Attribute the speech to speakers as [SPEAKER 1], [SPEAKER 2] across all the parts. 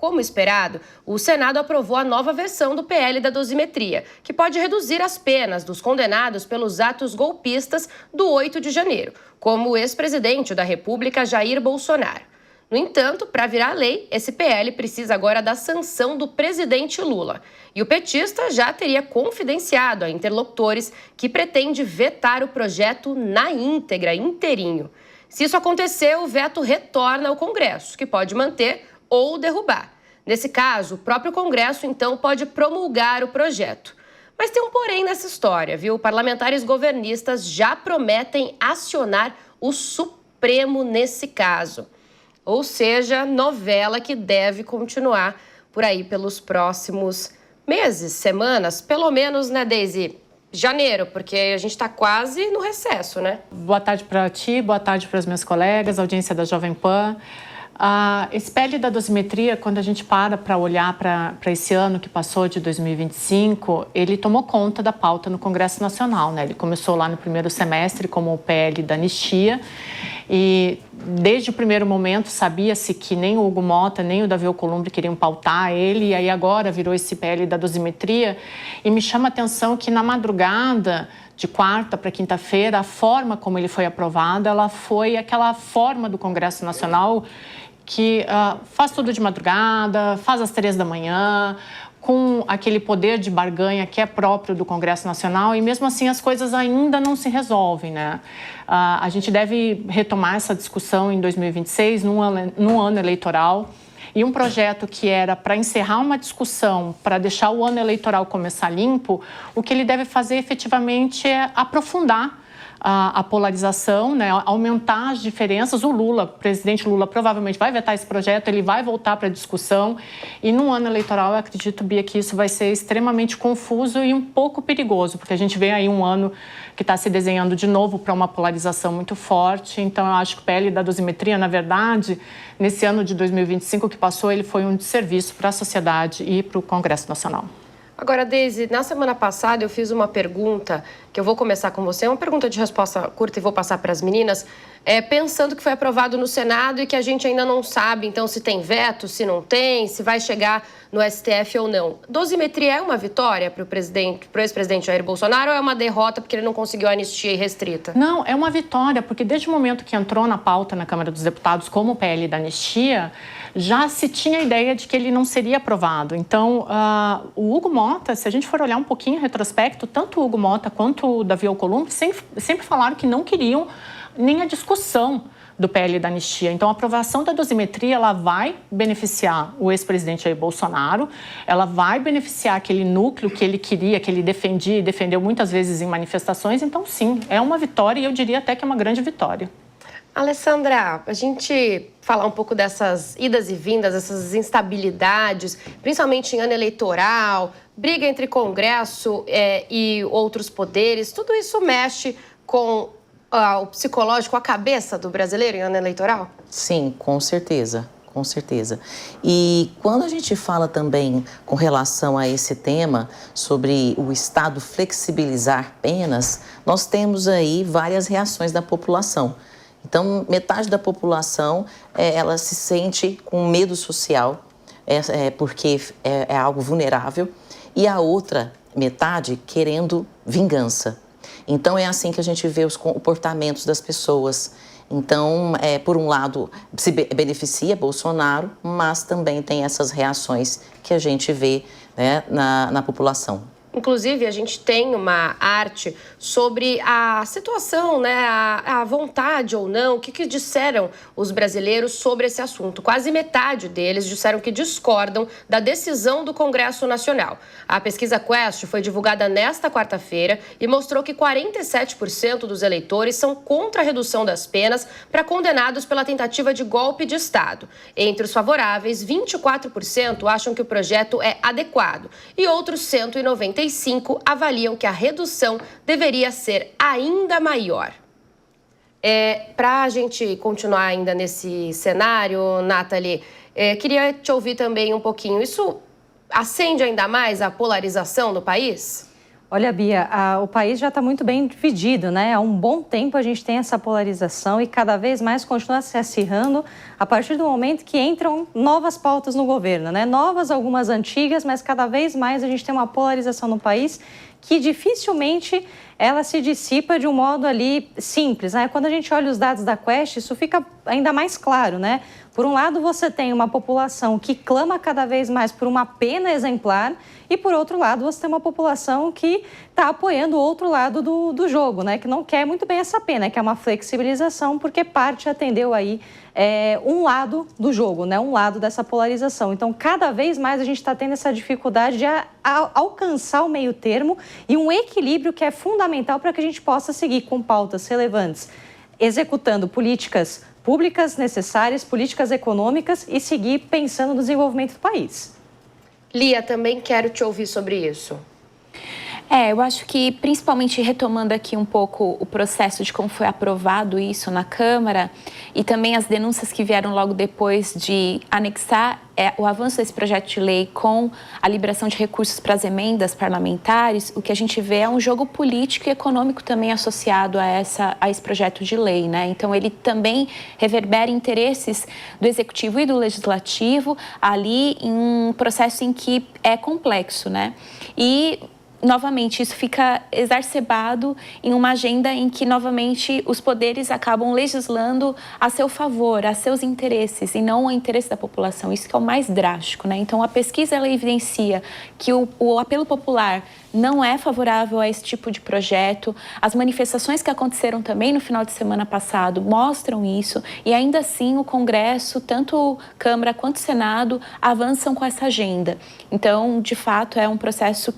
[SPEAKER 1] como esperado, o Senado aprovou a nova versão do PL da dosimetria, que pode reduzir as penas dos condenados pelos atos golpistas do 8 de janeiro, como o ex-presidente da República, Jair Bolsonaro. No entanto, para virar lei, esse PL precisa agora da sanção do presidente Lula. E o petista já teria confidenciado a interlocutores que pretende vetar o projeto na íntegra, inteirinho. Se isso acontecer, o veto retorna ao Congresso, que pode manter ou derrubar. Nesse caso, o próprio Congresso, então, pode promulgar o projeto. Mas tem um porém nessa história, viu? Parlamentares governistas já prometem acionar o Supremo nesse caso. Ou seja, novela que deve continuar por aí pelos próximos meses, semanas, pelo menos, né, Deise? Janeiro, porque a gente está quase no recesso, né?
[SPEAKER 2] Boa tarde para ti, boa tarde para os meus colegas, audiência da Jovem Pan. Esse PL da dosimetria, quando a gente para olhar para esse ano que passou, de 2025, ele tomou conta da pauta no Congresso Nacional, né? Ele começou lá no primeiro semestre como o PL da anistia e desde o primeiro momento sabia-se que nem o Hugo Motta nem o Davi Alcolumbre queriam pautar ele, e aí agora virou esse PL da dosimetria. E me chama a atenção que na madrugada de quarta para quinta-feira, a forma como ele foi aprovado, ela foi aquela forma do Congresso Nacional que faz tudo de madrugada, faz às 3 da manhã, com aquele poder de barganha que é próprio do Congresso Nacional, e mesmo assim as coisas ainda não se resolvem, né? A gente deve retomar essa discussão em 2026, num ano eleitoral, e um projeto que era para encerrar uma discussão, para deixar o ano eleitoral começar limpo, o que ele deve fazer efetivamente é aprofundar a polarização, né? Aumentar as diferenças. O presidente Lula provavelmente vai vetar esse projeto, ele vai voltar para a discussão, e no ano eleitoral eu acredito, Bia, que isso vai ser extremamente confuso e um pouco perigoso, porque a gente vê aí um ano que está se desenhando de novo para uma polarização muito forte. Então eu acho que o PL da dosimetria, na verdade, nesse ano de 2025 que passou, ele foi um desserviço para a sociedade e para o Congresso Nacional.
[SPEAKER 1] Agora, Deise, na semana passada eu fiz uma pergunta, que eu vou começar com você, uma pergunta de resposta curta e vou passar para as meninas, pensando que foi aprovado no Senado e que a gente ainda não sabe, então, se tem veto, se não tem, se vai chegar no STF ou não. Dosimetria é uma vitória para o ex-presidente Jair Bolsonaro ou é uma derrota porque ele não conseguiu a anistia irrestrita?
[SPEAKER 2] Não, é uma vitória, porque desde o momento que entrou na pauta na Câmara dos Deputados como o PL da anistia, já se tinha a ideia de que ele não seria aprovado. Então, o Hugo Motta, se a gente for olhar um pouquinho em retrospecto, tanto o Hugo Motta quanto o Davi Alcolumbre sempre falaram que não queriam nem a discussão do PL da anistia. Então, a aprovação da dosimetria, ela vai beneficiar o ex-presidente Jair Bolsonaro, ela vai beneficiar aquele núcleo que ele queria, que ele defendia e defendeu muitas vezes em manifestações. Então, sim, é uma vitória, e eu diria até que é uma grande vitória.
[SPEAKER 1] Alessandra, a gente falar um pouco dessas idas e vindas, essas instabilidades, principalmente em ano eleitoral, briga entre Congresso e outros poderes, tudo isso mexe com o psicológico, a cabeça do brasileiro em ano eleitoral?
[SPEAKER 3] Sim, com certeza. Com certeza. E quando a gente fala também com relação a esse tema, sobre o Estado flexibilizar penas, nós temos aí várias reações da população. Então, metade da população, ela se sente com medo social, porque é algo vulnerável, e a outra metade querendo vingança. Então, é assim que a gente vê os comportamentos das pessoas. Então, por um lado, se beneficia Bolsonaro, mas também tem essas reações que a gente vê, né, na população.
[SPEAKER 1] Inclusive, a gente tem uma arte sobre a situação, né, a vontade ou não, o que disseram os brasileiros sobre esse assunto. Quase metade deles disseram que discordam da decisão do Congresso Nacional. A pesquisa Quest foi divulgada nesta quarta-feira e mostrou que 47% dos eleitores são contra a redução das penas para condenados pela tentativa de golpe de Estado. Entre os favoráveis, 24% acham que o projeto é adequado e outros 195 avaliam que a redução deveria ser ainda maior. Para a gente continuar ainda nesse cenário, Nathalie, queria te ouvir também um pouquinho. Isso acende ainda mais a polarização no país?
[SPEAKER 4] Olha, Bia, o país já está muito bem dividido, né? Há um bom tempo a gente tem essa polarização e cada vez mais continua se acirrando a partir do momento que entram novas pautas no governo, né? Novas, algumas antigas, mas cada vez mais a gente tem uma polarização no país que dificilmente ela se dissipa de um modo ali simples, né? Quando a gente olha os dados da Quest, isso fica ainda mais claro, né? Por um lado, você tem uma população que clama cada vez mais por uma pena exemplar e, por outro lado, você tem uma população que está apoiando o outro lado do jogo, né? Que não quer muito bem essa pena, que é uma flexibilização, porque parte atendeu aí um lado do jogo, né? Um lado dessa polarização. Então, cada vez mais a gente está tendo essa dificuldade de alcançar o meio termo e um equilíbrio que é fundamental para que a gente possa seguir com pautas relevantes, executando políticas públicas necessárias, políticas econômicas e seguir pensando no desenvolvimento do país.
[SPEAKER 1] Lia, também quero te ouvir sobre isso.
[SPEAKER 5] Eu acho que, principalmente retomando aqui um pouco o processo de como foi aprovado isso na Câmara e também as denúncias que vieram logo depois de anexar o avanço desse projeto de lei com a liberação de recursos para as emendas parlamentares, o que a gente vê é um jogo político e econômico também associado a esse projeto de lei, né? Então, ele também reverbera interesses do Executivo e do Legislativo ali em um processo em que é complexo, né? E novamente, isso fica exacerbado em uma agenda em que, novamente, os poderes acabam legislando a seu favor, a seus interesses, e não ao interesse da população. Isso que é o mais drástico, né? Então, a pesquisa, ela evidencia que o apelo popular não é favorável a esse tipo de projeto. As manifestações que aconteceram também no final de semana passado mostram isso, e ainda assim o Congresso, tanto Câmara quanto Senado, avançam com essa agenda. Então, de fato, é um processo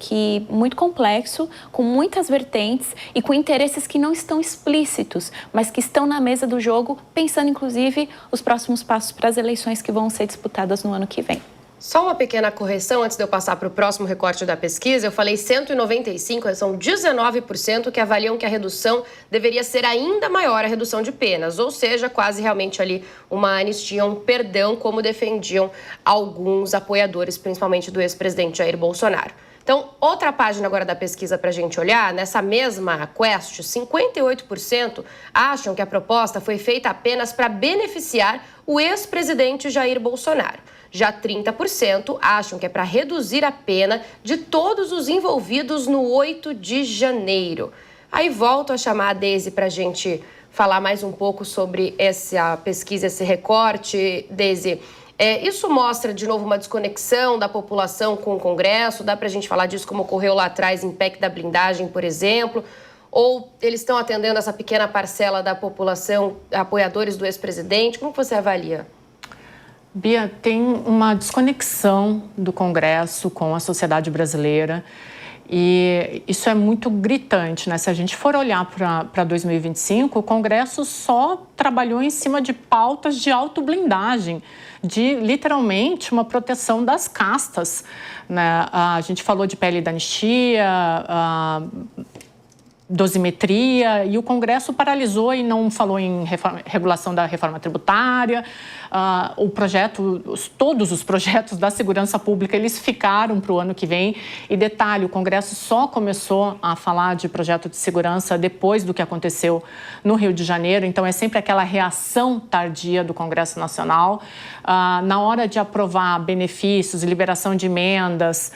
[SPEAKER 5] muito complexo, com muitas vertentes e com interesses que não estão explícitos, mas que estão na mesa do jogo, pensando, inclusive, os próximos passos para as eleições que vão ser disputadas no ano que vem.
[SPEAKER 1] Só uma pequena correção antes de eu passar para o próximo recorte da pesquisa. Eu falei 195, são 19% que avaliam que a redução deveria ser ainda maior, a redução de penas. Ou seja, quase realmente ali uma anistia, um perdão, como defendiam alguns apoiadores, principalmente do ex-presidente Jair Bolsonaro. Então, outra página agora da pesquisa para a gente olhar, nessa mesma Quest, 58% acham que a proposta foi feita apenas para beneficiar o ex-presidente Jair Bolsonaro. Já 30% acham que é para reduzir a pena de todos os envolvidos no 8 de janeiro. Aí volto a chamar a Deise para a gente falar mais um pouco sobre essa pesquisa, esse recorte. Deise, isso mostra, de novo, uma desconexão da população com o Congresso? Dá para a gente falar disso como ocorreu lá atrás em PEC da blindagem, por exemplo? Ou eles estão atendendo essa pequena parcela da população, apoiadores do ex-presidente? Como você avalia?
[SPEAKER 2] Bia, tem uma desconexão do Congresso com a sociedade brasileira e isso é muito gritante, né? Se a gente for olhar para 2025, o Congresso só trabalhou em cima de pautas de autoblindagem, de literalmente uma proteção das castas, né? A gente falou de PL da anistia, dosimetria, e o Congresso paralisou e não falou em regulação da reforma tributária. Todos os projetos da segurança pública, eles ficaram para o ano que vem. E detalhe, o Congresso só começou a falar de projeto de segurança depois do que aconteceu no Rio de Janeiro. Então, é sempre aquela reação tardia do Congresso Nacional. Na hora de aprovar benefícios, liberação de emendas,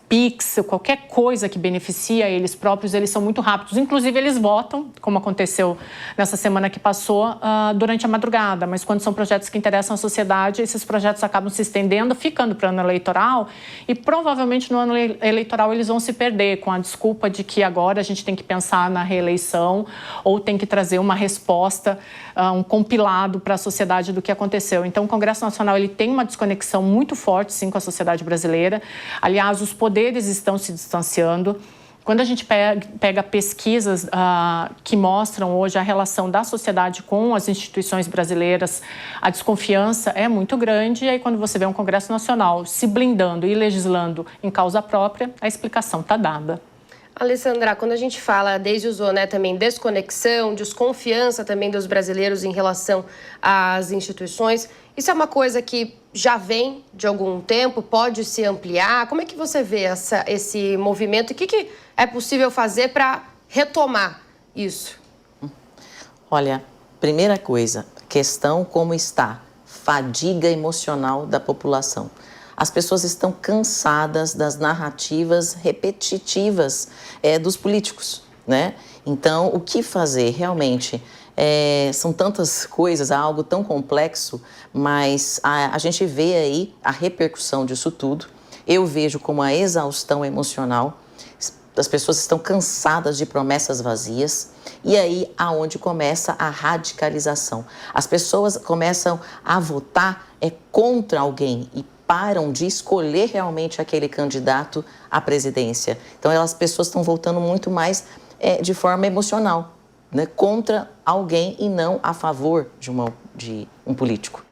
[SPEAKER 2] PIX, qualquer coisa que beneficia eles próprios, eles são muito rápidos. Inclusive, eles votam, como aconteceu nessa semana que passou, durante a madrugada. Mas quando são projetos que interessam a sociedade, esses projetos acabam se estendendo, ficando para o ano eleitoral. E provavelmente no ano eleitoral eles vão se perder com a desculpa de que agora a gente tem que pensar na reeleição ou tem que trazer uma resposta, um compilado para a sociedade do que aconteceu. Então, o Congresso Nacional ele tem uma desconexão muito forte, sim, com a sociedade brasileira. Aliás, os poderes estão se distanciando. Quando a gente pega pesquisas que mostram hoje a relação da sociedade com as instituições brasileiras, a desconfiança é muito grande. E aí, quando você vê um Congresso Nacional se blindando e legislando em causa própria, a explicação está dada.
[SPEAKER 1] Alessandra, quando a gente fala, desde usou, né, também desconexão, desconfiança também dos brasileiros em relação às instituições, isso é uma coisa que já vem de algum tempo, pode se ampliar? Como é que você vê esse movimento e o que é possível fazer para retomar isso?
[SPEAKER 3] Olha, primeira coisa, questão como está, fadiga emocional da população. As pessoas estão cansadas das narrativas repetitivas dos políticos, né? Então, o que fazer realmente? São tantas coisas, há algo tão complexo, mas a gente vê aí a repercussão disso tudo. Eu vejo como a exaustão emocional. As pessoas estão cansadas de promessas vazias e aí aonde começa a radicalização. As pessoas começam a votar contra alguém e param de escolher realmente aquele candidato à presidência. Então, as pessoas estão votando muito mais de forma emocional, né, contra alguém e não a favor de um político.